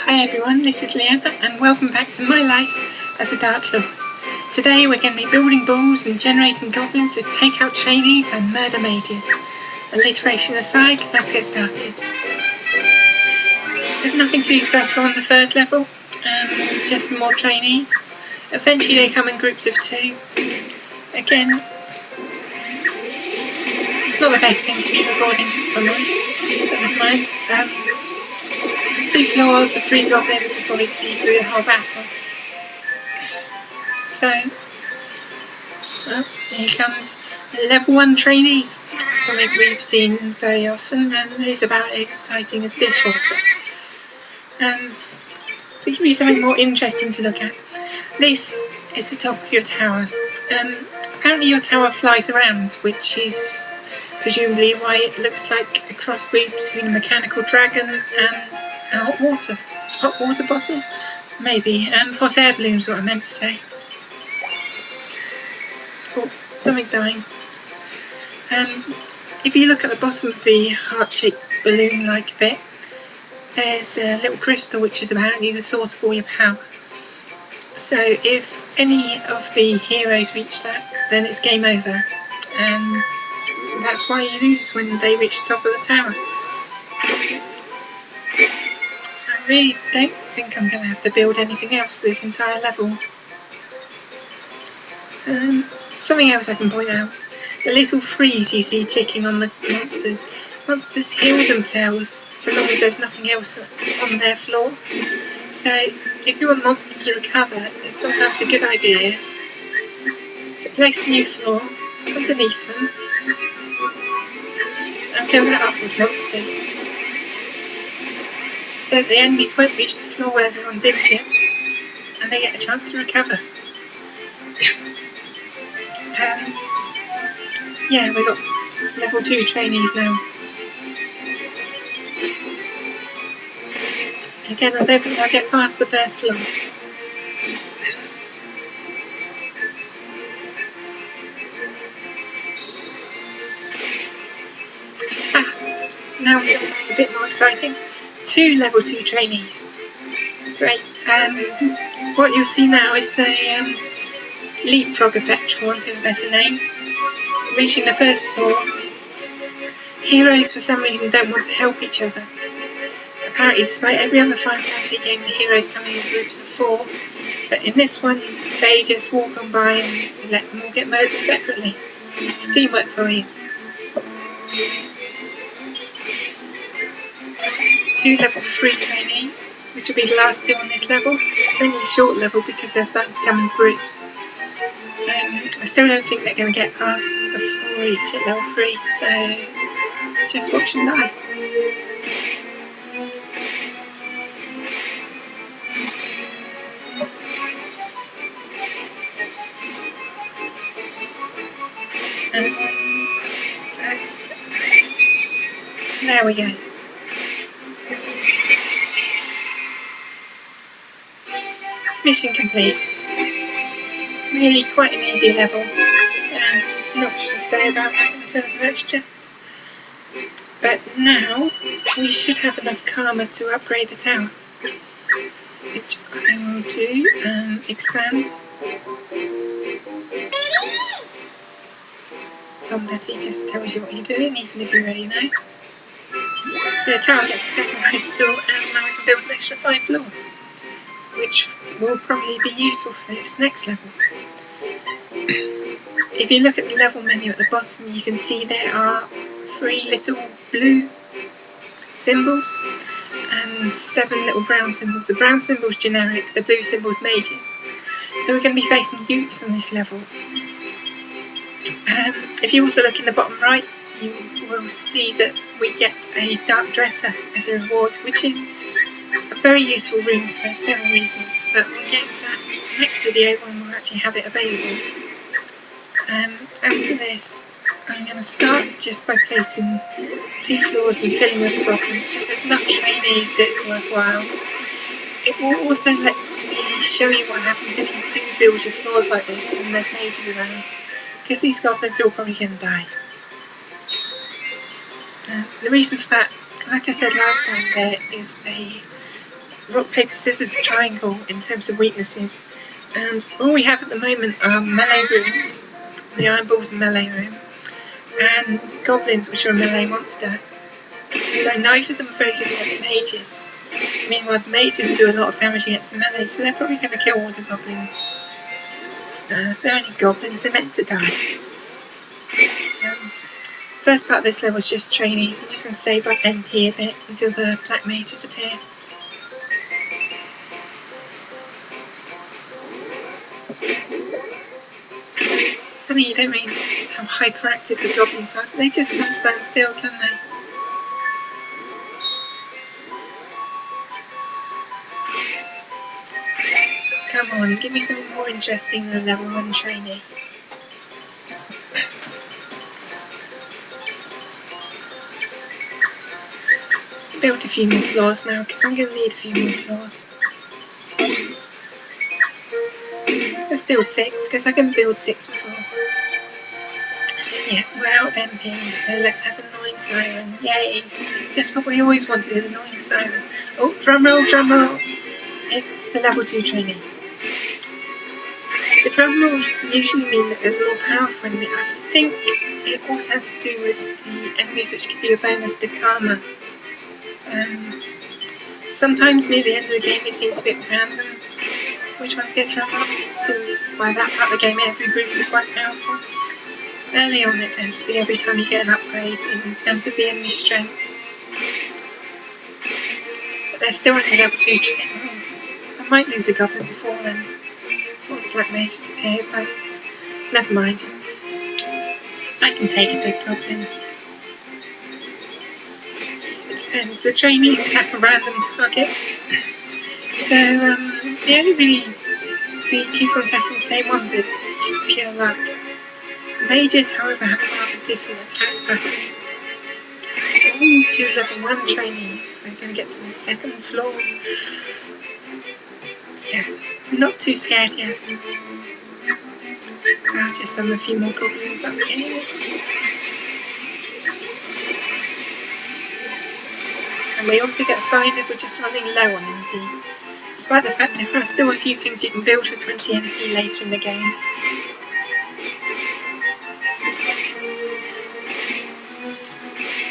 Hi everyone, this is Leanna and welcome back to my life as a Darklord. Today we're going to be building balls and generating goblins to take out trainees and murder mages. Alliteration aside, let's get started. There's nothing too special on the third level, just some more trainees. Eventually they come in groups of 2. Again, it's not the best thing to be recording, if I'm honest, but never mind. 2 floors of 3 goblins will probably see through the whole battle. So, well, here comes a level 1 trainee, something we've seen very often and is about as exciting as dishwater. To give you something more interesting to look at, this is the top of your tower. Apparently your tower flies around, which is presumably why it looks like a crossbreed between a mechanical dragon and a hot water bottle? Maybe. Hot air balloon is what I meant to say. Oh, something's dying. If you look at the bottom of the heart-shaped balloon-like bit, there's a little crystal which is apparently the source of all your power. So if any of the heroes reach that, then it's game over. And that's why you lose when they reach the top of the tower. I really don't think I'm going to have to build anything else for this entire level. Something else I can point out. The little freeze you see ticking on the monsters. Monsters heal themselves so long as there's nothing else on their floor. So if you want monsters to recover, it's sometimes a good idea to place a new floor underneath them and fill that up with monsters. So the enemies won't reach the floor where everyone's injured and they get a chance to recover. Yeah, we've got level 2 trainees now. Again, I don't think I'll get past the first floor. Now we've got something a bit more exciting. 2 level 2 trainees. That's great. What you'll see now is the leapfrog effect, for want of a better name. Reaching the first floor, heroes for some reason don't want to help each other. Apparently, despite every other Final Fantasy game, the heroes come in groups of 4, but in this one, they just walk on by and let them all get murdered separately. It's teamwork for you. 2 level 3 trainees, which will be the last 2 on this level. It's only a short level because they're starting to come in groups. I still don't think they're going to get past a floor each at level 3, so just watch them die. There we go. Mission complete. Really quite an easy level. Not much to say about that in terms of extras. But now we should have enough karma to upgrade the tower, which I will do. Expand. Tom Letty just tells you what you're doing, even if you already know. So the tower gets the 2nd crystal, and now I can build an extra 5 floors, which will probably be useful for this next level. If you look at the level menu at the bottom, you can see there are 3 little blue symbols and 7 little brown symbols. The brown symbol's generic, the blue symbol's mages. So we're going to be facing Yukes on this level. If you also look in the bottom right, you will see that we get a dark dresser as a reward, which is a very useful room for several reasons, but we'll get into that next video when we'll actually have it available. After this, I'm going to start just by placing 2 floors and filling with goblins, because there's enough trainees that it's worthwhile. It will also let me show you what happens if you do build your floors like this and there's mages around, because these goblins are all probably going to die. The reason for that, like I said last time, there is a rock, paper, scissors, triangle in terms of weaknesses. And all we have at the moment are melee rooms. The iron ball's a melee room. And goblins, which are a melee monster. So neither of them are very good against mages. Meanwhile, the mages do a lot of damage against the melee, so they're probably going to kill all the goblins. If they're only goblins, they're meant to die. First part of this level is just trainees. I'm just going to save up NP a bit until the black mages appear. Funny, you don't really notice how hyperactive the goblins are. They just can't stand still, can they? Come on, give me something more interesting than a level 1 trainee. Build a few more floors now, because I'm going to need a few more floors. Let's build 6, because I can build 6 before. Yeah, we're out of MP, so let's have a annoying siren. Yay! Just what we always wanted, an annoying siren. Oh, drum roll, drum roll! It's a level 2 trainee. The drum rolls usually mean that there's more powerful enemy. I think it also has to do with the enemies which give you a bonus to karma. Sometimes near the end of the game it seems a bit random which ones get drum rolls, since by that part of the game every group is quite powerful. Early on it tends to be every time you get an upgrade in terms of the enemy strength. But they're still only level 2 trainee. I might lose a goblin before then, before the black mages appear, but never mind. I can take a big goblin. It depends. The trainees attack a random target, so the only really see keeps on attacking the same one, but it's just pure luck. Mages, however, have a rather different attack pattern. Ooh, 2 level 1 trainees. They're going to get to the 2nd floor. Yeah, not too scared yet. I'll just summon a few more goblins up here. And we also get a sign if we're just running low on NP. Despite the fact there are still a few things you can build for 20 NP later in the game.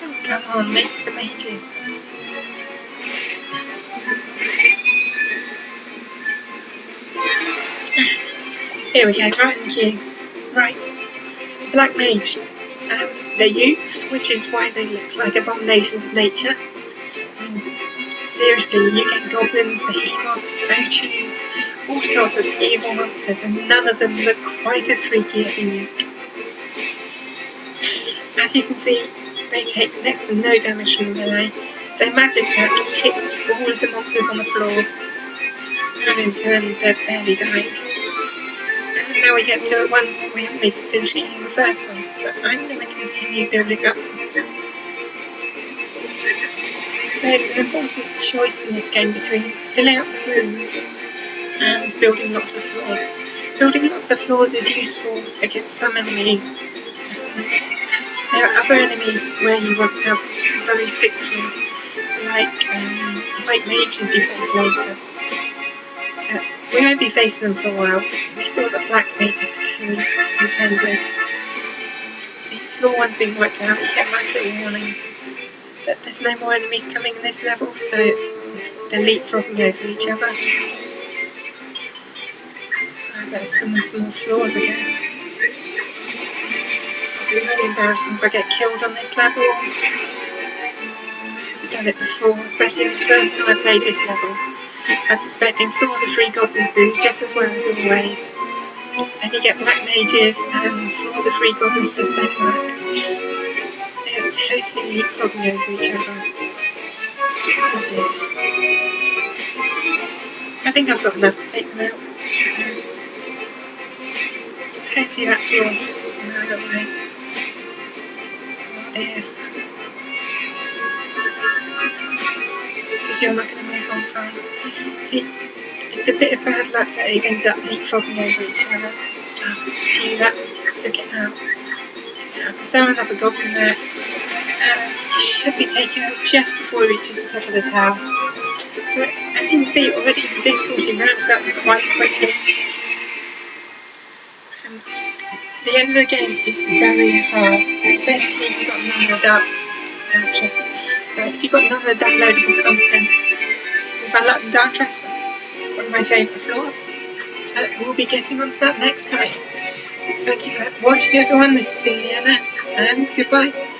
Oh, come on, make the mages. Here we go, right in queue. Right, black mage. They're Yukes, which is why they look like abominations of nature. Seriously, you get goblins, behemoths, ochus, all sorts of evil monsters, and none of them look quite as freaky as a Yuke. As you can see, they take next to no damage from the melee. Their magic attack hits all of the monsters on the floor, and in turn they're barely dying. And now we get to ones we haven't even finished killing the first one, so I'm going to continue building upwards. There's an important choice in this game between filling up the rooms and building lots of floors. Building lots of floors is useful against some enemies. There are other enemies where you want to have very thick floors, like white mages you face later. We won't be facing them for a while, but we still got black mages to contend with. See, floor 1's being wiped out, you get a nice little warning. But there's no more enemies coming in this level, so they're leapfrogging over each other. So I better summon some more floors, I guess. It'll be really embarrassing if I get killed on this level. I've done it before, especially the first time I played this level. I was expecting floors of 3 goblins do just as well as always. Then you get black mages and floors of 3 goblins just don't work. They are totally leapfrogging over each other. Oh dear. I think I've got enough to take them out. Hopefully that floor. No, I don't know. Oh dear. Because you're not going to move on fine. See, it's a bit of bad luck that they've ended up leapfrogging over each other. That took it out. Yeah, I can summon up a goblin there. And he should be taken out just before he reaches the top of the tower. So as you can see, already the difficulty ramps up quite quickly. The end of the game is very hard, especially if you've got none of the dark Trestle. So if you've got none of the downloadable content, if I like Dark Trestle, one of my favourite floors, we'll be getting onto that next time. Thank you for watching, everyone. This has been Leanna, and goodbye.